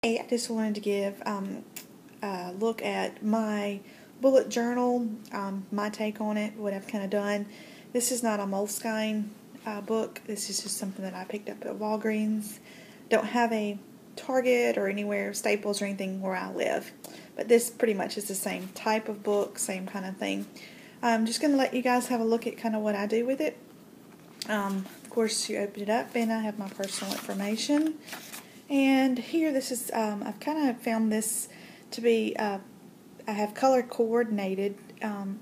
Hey, I just wanted to give a look at my bullet journal, my take on it, what I've kind of done. This is not a Moleskine book. This is just something that I picked up at Walgreens. Don't have a Target or anywhere, Staples or anything where I live. But this pretty much is the same type of book, same kind of thing. I'm just going to let you guys have a look at kind of what I do with it. Of course, you open it up and I have my personal information. And here, this is, I've kind of found this to be, I have color coordinated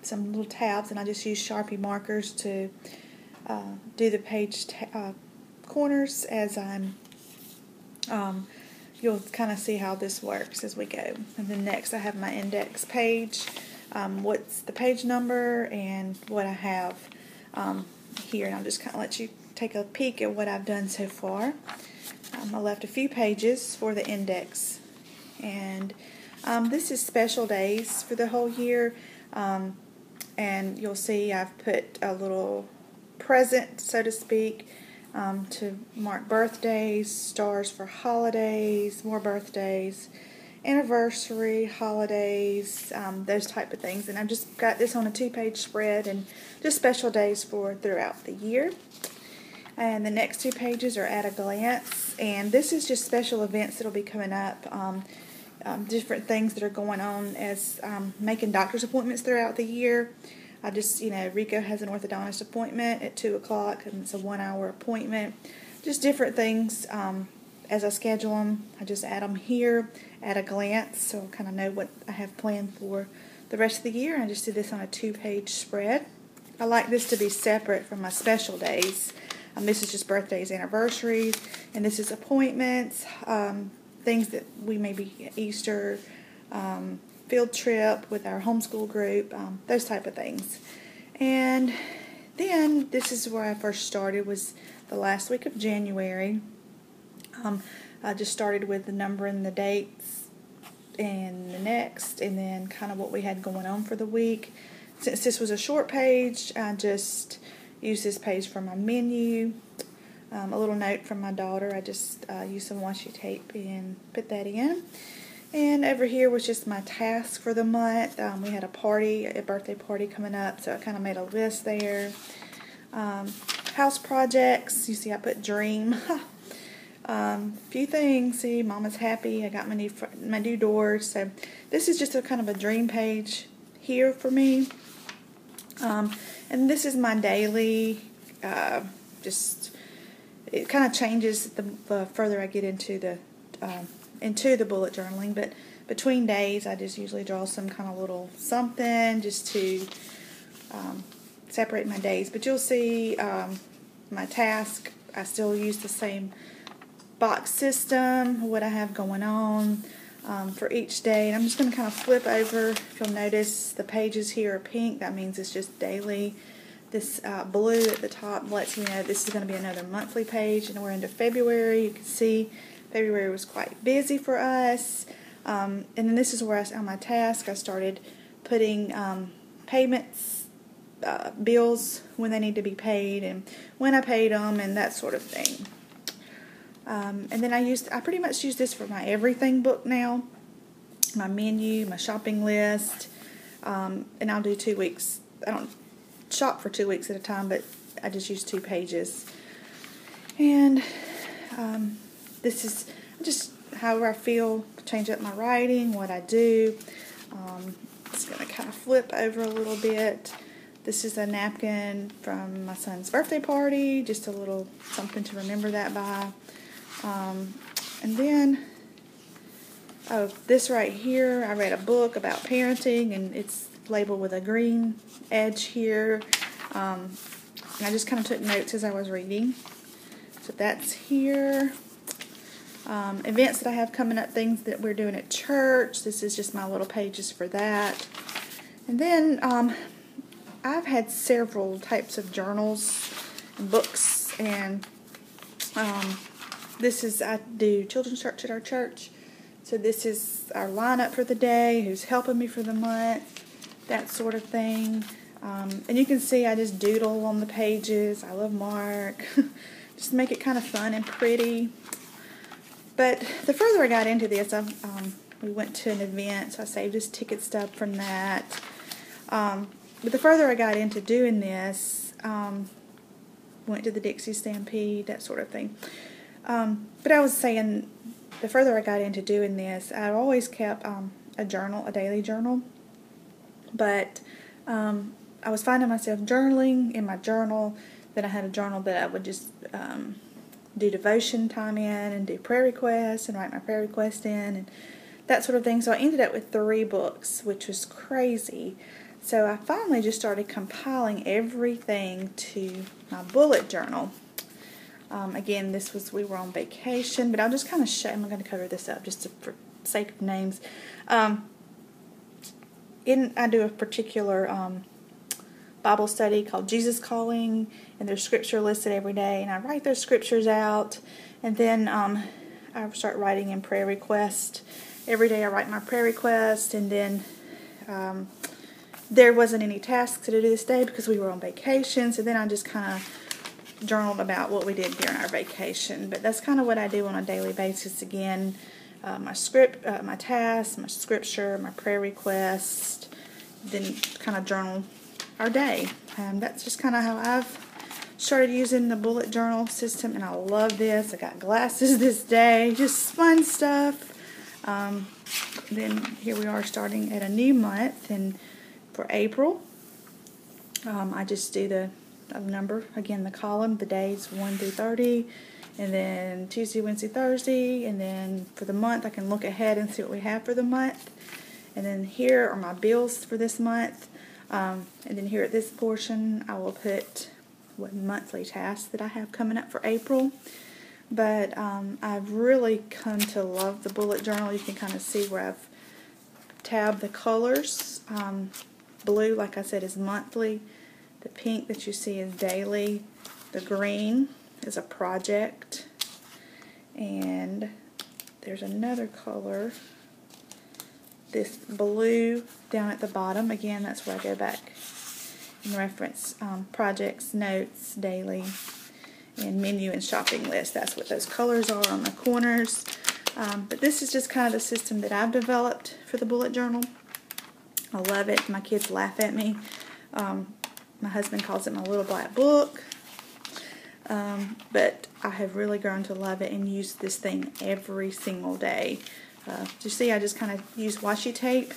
some little tabs, and I just use Sharpie markers to do the page corners as I'm, you'll kind of see how this works as we go. And then next I have my index page, what's the page number and what I have here, and I'll just kind of let you take a peek at what I've done so far. I left a few pages for the index, and this is special days for the whole year, and you'll see I've put a little present, so to speak, to mark birthdays, stars for holidays, more birthdays, anniversary, holidays, those type of things. And I've just got this on a 2-page spread and just special days for throughout the year. And the next 2 pages are at a glance, and this is just special events that will be coming up, different things that are going on as making doctor's appointments throughout the year. I just, Rico has an orthodontist appointment at 2 o'clock, and it's a 1-hour appointment. Just different things as I schedule them. I just add them here at a glance, so I kind of know what I have planned for the rest of the year. And I just did this on a 2-page spread. I like this to be separate from my special days. This is just birthdays, anniversaries, and this is appointments, things that we maybe Easter, field trip with our homeschool group, those type of things. And then this is where I first started, was the last week of January. I just started with the number and the dates and the next, and then kind of what we had going on for the week. Since this was a short page, I just use this page for my menu. A little note from my daughter. I just used some washi tape and put that in. And over here was just my task for the month. We had a birthday party coming up, so I kind of made a list there. House projects. You see I put dream. Few things. See, Mama's happy. I got my new doors. So this is just a kind of a dream page here for me. And this is my daily, it kind of changes the further I get into the bullet journaling, but between days I just usually draw some kind of little something just to separate my days. But you'll see my task, I still use the same box system, what I have going on for each day. And I'm just going to kind of flip over. If you'll notice, the pages here are pink. That means it's just daily. This blue at the top lets me know this is going to be another monthly page. And we're into February. You can see February was quite busy for us. And then this is where on my task I started putting payments, bills, when they need to be paid and when I paid them and that sort of thing. And then I pretty much use this for my everything book now, my menu, my shopping list, and I'll do 2 weeks. I don't shop for 2 weeks at a time, but I just use 2 pages. And this is just however I feel, change up my writing, what I do. Just going to kind of flip over a little bit. This is a napkin from my son's birthday party, just a little something to remember that by. And then, this right here, I read a book about parenting, and it's labeled with a green edge here. And I just kind of took notes as I was reading. So that's here. Events that I have coming up, things that we're doing at church. This is just my little pages for that. And then I've had several types of journals and books, and I do children's church at our church. So this is our lineup for the day, who's helping me for the month, that sort of thing. And you can see I just doodle on the pages. I love Mark. Just make it kind of fun and pretty. But the further I got into this, we went to an event, so I saved his ticket stub from that. But the further I got into doing this, went to the Dixie Stampede, that sort of thing. But I was saying, the further I got into doing this, I always kept a journal, a daily journal. But I was finding myself journaling in my journal. Then I had a journal that I would just do devotion time in and do prayer requests and write my prayer request in and that sort of thing. So I ended up with 3 books, which was crazy. So I finally just started compiling everything to my bullet journal. Again, we were on vacation, but I'll just kind of show. I'm going to cover this up just for sake of names. I do a particular Bible study called Jesus Calling, and there's scripture listed every day, and I write those scriptures out, and then I start writing in prayer request. Every day I write my prayer request, and then there wasn't any tasks to do this day because we were on vacation, so then I just kind of journaled about what we did during our vacation. But that's kind of what I do on a daily basis. Again, my tasks, my scripture, my prayer request, then kind of journal our day. That's just kind of how I've started using the bullet journal system, and I love this. I got glasses this day, just fun stuff. Then here we are starting at a new month, and for April, I just do the number, again, the column, the days 1 through 30, and then Tuesday, Wednesday, Thursday, and then for the month I can look ahead and see what we have for the month. And then here are my bills for this month. And then here at this portion, I will put what monthly tasks that I have coming up for April. But I've really come to love the bullet journal. You can kind of see where I've tabbed the colors. Blue, like I said, is monthly. The pink that you see is daily. The green is a project. And there's another color. This blue down at the bottom, again, that's where I go back and reference projects, notes, daily, and menu and shopping list. That's what those colors are on the corners. But this is just kind of the system that I've developed for the bullet journal. I love it. My kids laugh at me. My husband calls it my little black book. But I have really grown to love it and use this thing every single day. You see, I just kind of use washi tape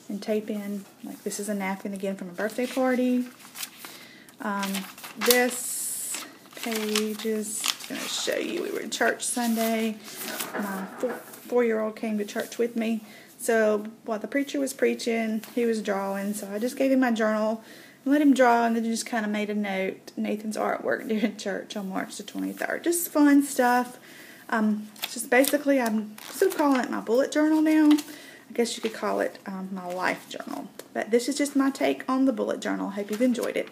and tape in, like this is a napkin again from a birthday party. This page is going to show you, we were in church Sunday. My 4-year-old came to church with me. So while the preacher was preaching, he was drawing. So I just gave him my journal and let him draw, and then just kind of made a note. Nathan's artwork during church on March the 23rd. Just fun stuff. Just basically, I'm still calling it my bullet journal now. I guess you could call it my life journal. But this is just my take on the bullet journal. Hope you've enjoyed it.